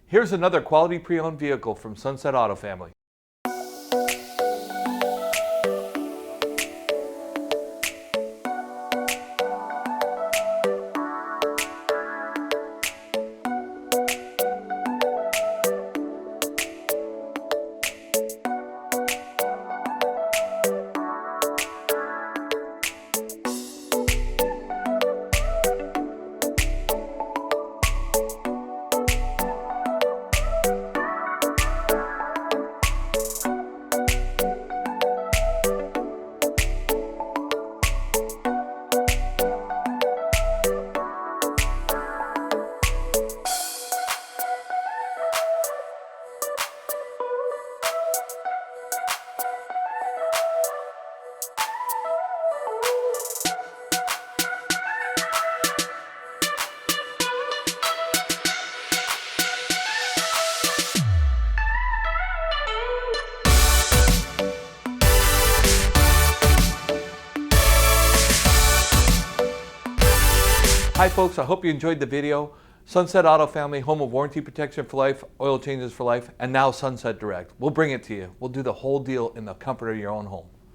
Here's another quality pre-owned vehicle from Sunset Auto Family. Hi folks, I hope you enjoyed the video. Sunset Auto Family, home of warranty protection for life, oil changes for life, and now Sunset Direct. We'll bring it to you. We'll do the whole deal in the comfort of your own home.